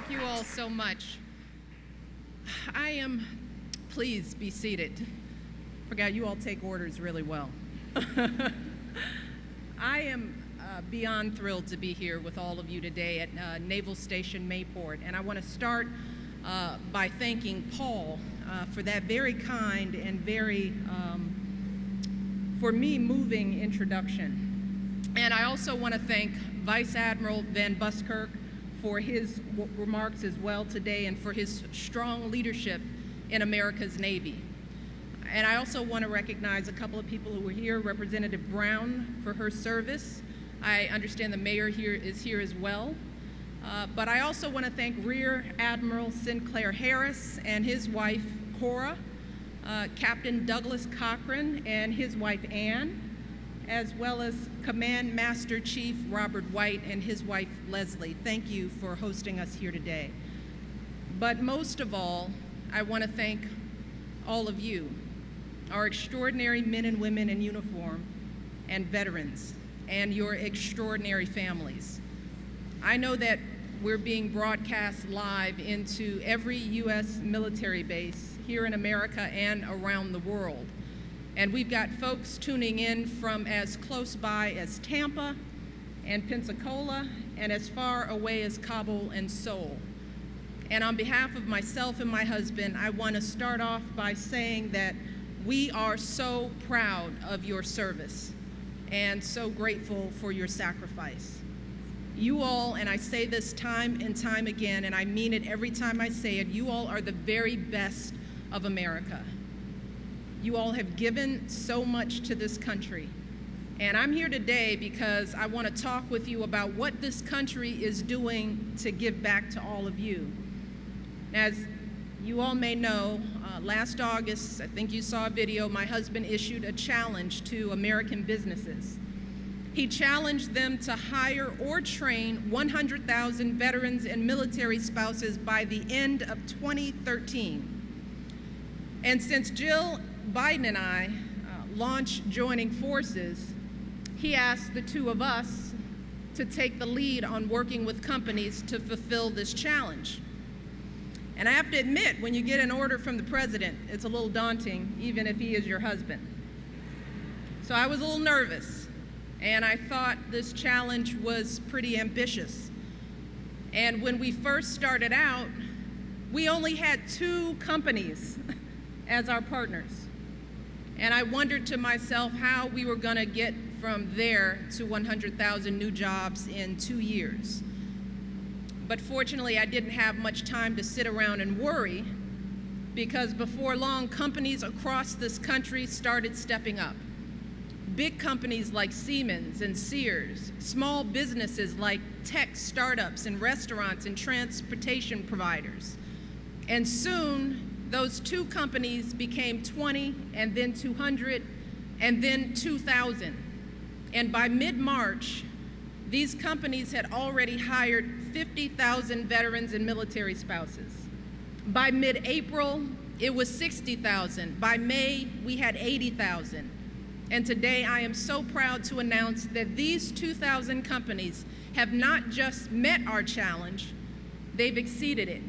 Thank you all so much. Please be seated. Forgot you all take orders really well. I am beyond thrilled to be here with all of you today at Naval Station Mayport, and I want to start by thanking Paul for that very kind and very, for me, moving introduction. And I also want to thank Vice Admiral Van Buskirk for his remarks as well today and for his strong leadership in America's Navy. And I also want to recognize a couple of people who were here, Representative Brown for her service. I understand the mayor here is here as well. But I also want to thank Rear Admiral Sinclair Harris and his wife, Cora, Captain Douglas Cochran and his wife, Ann, as well as Command Master Chief Robert White and his wife, Leslie. Thank you for hosting us here today. But most of all, I want to thank all of you, our extraordinary men and women in uniform and veterans, and your extraordinary families. I know that we're being broadcast live into every U.S. military base here in America and around the world. And we've got folks tuning in from as close by as Tampa and Pensacola and as far away as Kabul and Seoul. And on behalf of myself and my husband, I want to start off by saying that we are so proud of your service and so grateful for your sacrifice. You all, and I say this time and time again, and I mean it every time I say it, you all are the very best of America. You all have given so much to this country. And I'm here today because I want to talk with you about what this country is doing to give back to all of you. As you all may know, last August, I think you saw a video, my husband issued a challenge to American businesses. He challenged them to hire or train 100,000 veterans and military spouses by the end of 2013. And since Jill Biden and I launched Joining Forces, he asked the two of us to take the lead on working with companies to fulfill this challenge. And I have to admit, when you get an order from the president, it's a little daunting, even if he is your husband. So I was a little nervous, and I thought this challenge was pretty ambitious. And when we first started out, we only had 2 companies as our partners. And I wondered to myself how we were going to get from there to 100,000 new jobs in 2 years. But fortunately, I didn't have much time to sit around and worry, because before long, companies across this country started stepping up. Big companies like Siemens and Sears, small businesses like tech startups and restaurants and transportation providers. And soon, those 2 companies became 20, and then 200, and then 2,000. And by mid-March, these companies had already hired 50,000 veterans and military spouses. By mid-April, it was 60,000. By May, we had 80,000. And today, I am so proud to announce that these 2,000 companies have not just met our challenge, they've exceeded it.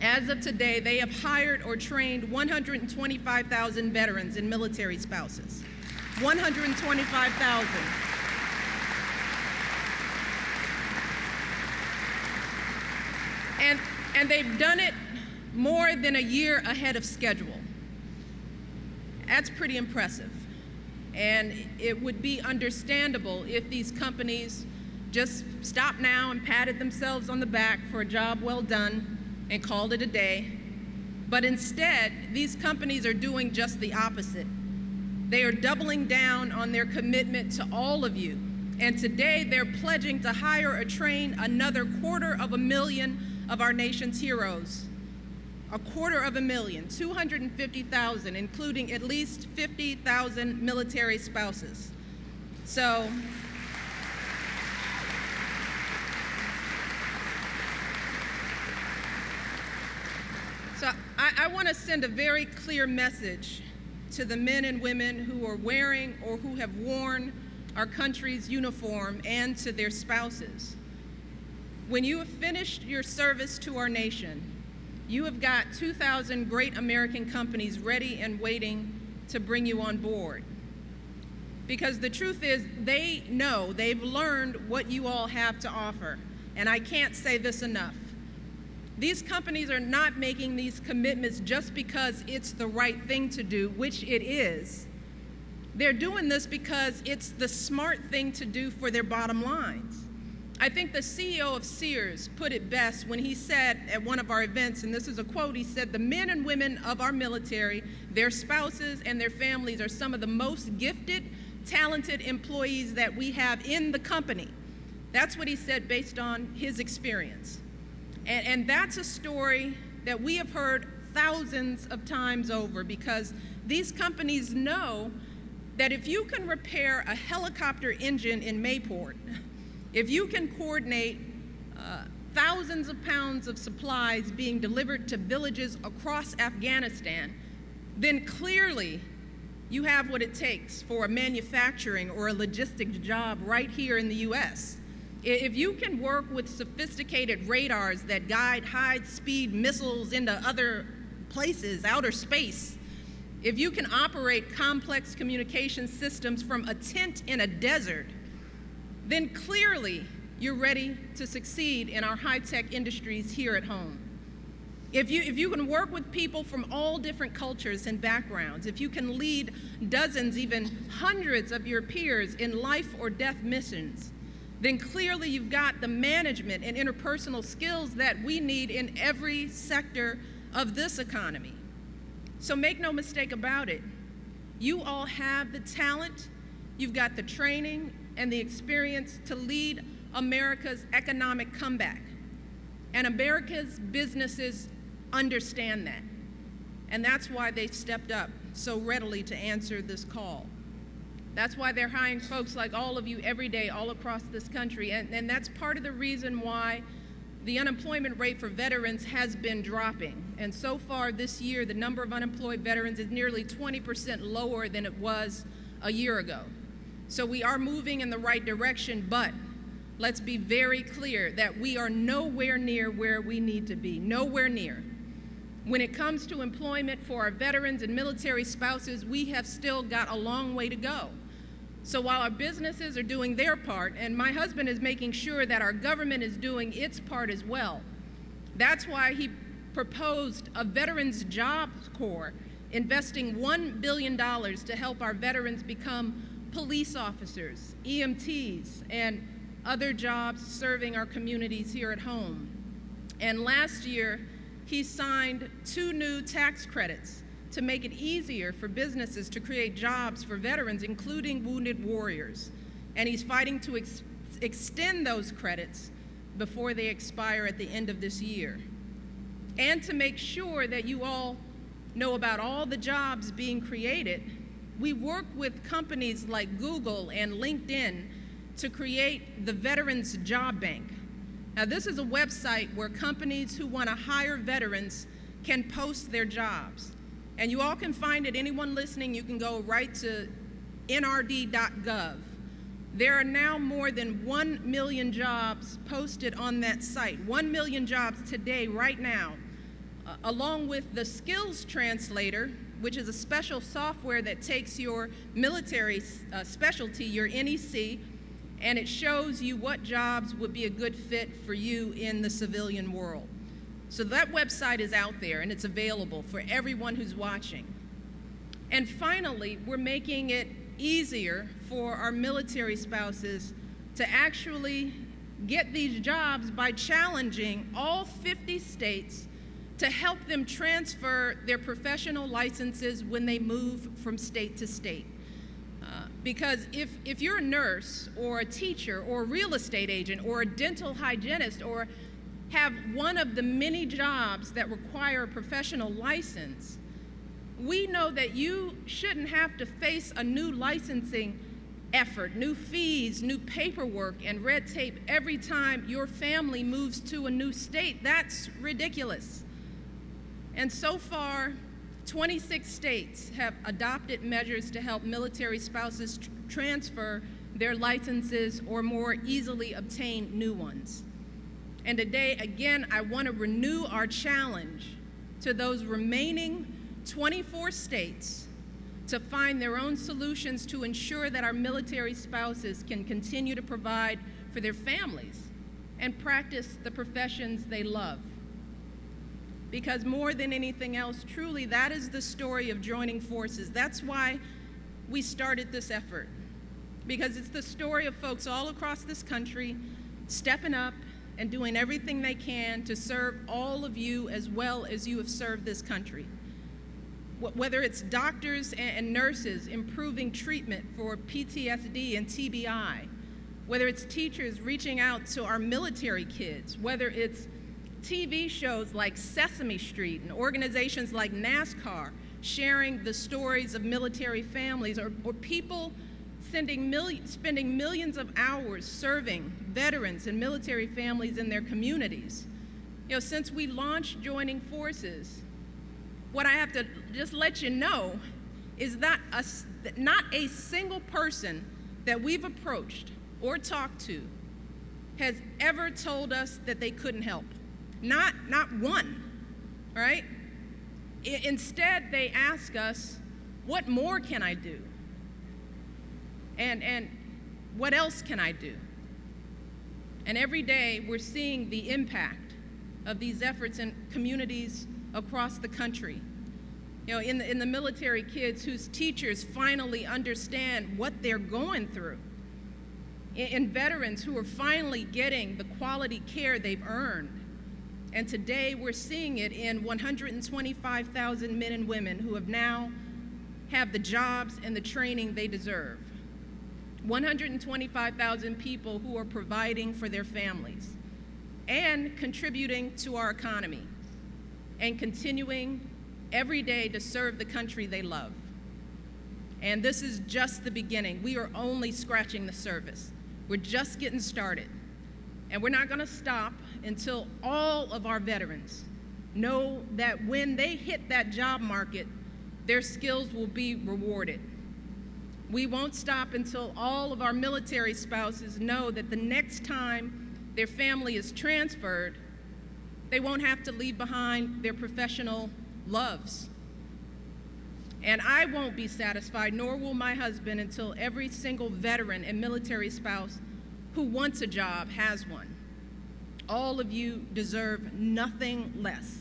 As of today, they have hired or trained 125,000 veterans and military spouses. 125,000. And they've done it more than a year ahead of schedule. That's pretty impressive. And it would be understandable if these companies just stopped now and patted themselves on the back for a job well done and called it a day. But instead, these companies are doing just the opposite. They are doubling down on their commitment to all of you. And today, they're pledging to hire or train another 250,000 of our nation's heroes. 250,000, 250,000, including at least 50,000 military spouses. So, I want to send a very clear message to the men and women who are wearing or who have worn our country's uniform and to their spouses. When you have finished your service to our nation, you have got 2,000 great American companies ready and waiting to bring you on board. Because the truth is, they know, they've learned what you all have to offer. And I can't say this enough. These companies are not making these commitments just because it's the right thing to do, which it is. They're doing this because it's the smart thing to do for their bottom lines. I think the CEO of Sears put it best when he said at one of our events, and this is a quote, he said, "The men and women of our military, their spouses and their families are some of the most gifted, talented employees that we have in the company." That's what he said based on his experience. And that's a story that we have heard thousands of times over, because these companies know that if you can repair a helicopter engine in Mayport, if you can coordinate thousands of pounds of supplies being delivered to villages across Afghanistan, then clearly you have what it takes for a manufacturing or a logistics job right here in the US. If you can work with sophisticated radars that guide high-speed missiles into other places, outer space, if you can operate complex communication systems from a tent in a desert, then clearly you're ready to succeed in our high-tech industries here at home. If you can work with people from all different cultures and backgrounds, if you can lead dozens, even hundreds of your peers in life or death missions, then clearly you've got the management and interpersonal skills that we need in every sector of this economy. So make no mistake about it, you all have the talent, you've got the training and the experience to lead America's economic comeback. And America's businesses understand that. And that's why they stepped up so readily to answer this call. That's why they're hiring folks like all of you every day all across this country. And that's part of the reason why the unemployment rate for veterans has been dropping. And so far this year, the number of unemployed veterans is nearly 20% lower than it was a year ago. So we are moving in the right direction, but let's be very clear that we are nowhere near where we need to be, nowhere near. When it comes to employment for our veterans and military spouses, we have still got a long way to go. So while our businesses are doing their part, and my husband is making sure that our government is doing its part as well, that's why he proposed a Veterans Jobs Corps, investing $1 billion to help our veterans become police officers, EMTs, and other jobs serving our communities here at home. And last year, he signed 2 new tax credits to make it easier for businesses to create jobs for veterans, including wounded warriors. And he's fighting to extend those credits before they expire at the end of this year. And to make sure that you all know about all the jobs being created, we work with companies like Google and LinkedIn to create the Veterans Job Bank. Now, this is a website where companies who want to hire veterans can post their jobs. And you all can find it, anyone listening, you can go right to nrd.gov. There are now more than 1 million jobs posted on that site, 1 million jobs today, right now, along with the Skills Translator, which is a special software that takes your military specialty, your NEC, and it shows you what jobs would be a good fit for you in the civilian world. So that website is out there and it's available for everyone who's watching. And finally, we're making it easier for our military spouses to actually get these jobs by challenging all 50 states to help them transfer their professional licenses when they move from state to state. Because if you're a nurse or a teacher or a real estate agent or a dental hygienist or have one of the many jobs that require a professional license, we know that you shouldn't have to face a new licensing effort, new fees, new paperwork, and red tape every time your family moves to a new state. That's ridiculous. And so far, 26 states have adopted measures to help military spouses transfer their licenses or more easily obtain new ones. And today, again, I want to renew our challenge to those remaining 24 states to find their own solutions to ensure that our military spouses can continue to provide for their families and practice the professions they love. Because more than anything else, truly, that is the story of joining forces. That's why we started this effort, because it's the story of folks all across this country stepping up and doing everything they can to serve all of you as well as you have served this country. Whether it's doctors and nurses improving treatment for PTSD and TBI, whether it's teachers reaching out to our military kids, whether it's TV shows like Sesame Street and organizations like NASCAR sharing the stories of military families, or people spending millions of hours serving veterans and military families in their communities. You know, since we launched Joining Forces, what I have to just let you know is that not a single person that we've approached or talked to has ever told us that they couldn't help. Not one, right? Instead, they ask us, what more can I do? And what else can I do? And every day we're seeing the impact of these efforts in communities across the country. You know, in the military kids whose teachers finally understand what they're going through. In veterans who are finally getting the quality care they've earned. And today we're seeing it in 125,000 men and women who have the jobs and the training they deserve. 125,000 people who are providing for their families and contributing to our economy and continuing every day to serve the country they love. And this is just the beginning. We are only scratching the surface. We're just getting started. And we're not going to stop until all of our veterans know that when they hit that job market, their skills will be rewarded. We won't stop until all of our military spouses know that the next time their family is transferred, they won't have to leave behind their professional loves. And I won't be satisfied, nor will my husband, until every single veteran and military spouse who wants a job has one. All of you deserve nothing less,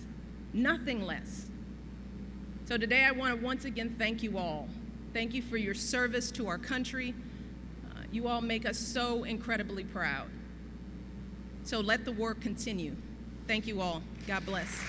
nothing less. So today I want to once again thank you all. Thank you for your service to our country. You all make us so incredibly proud. So let the work continue. Thank you all. God bless.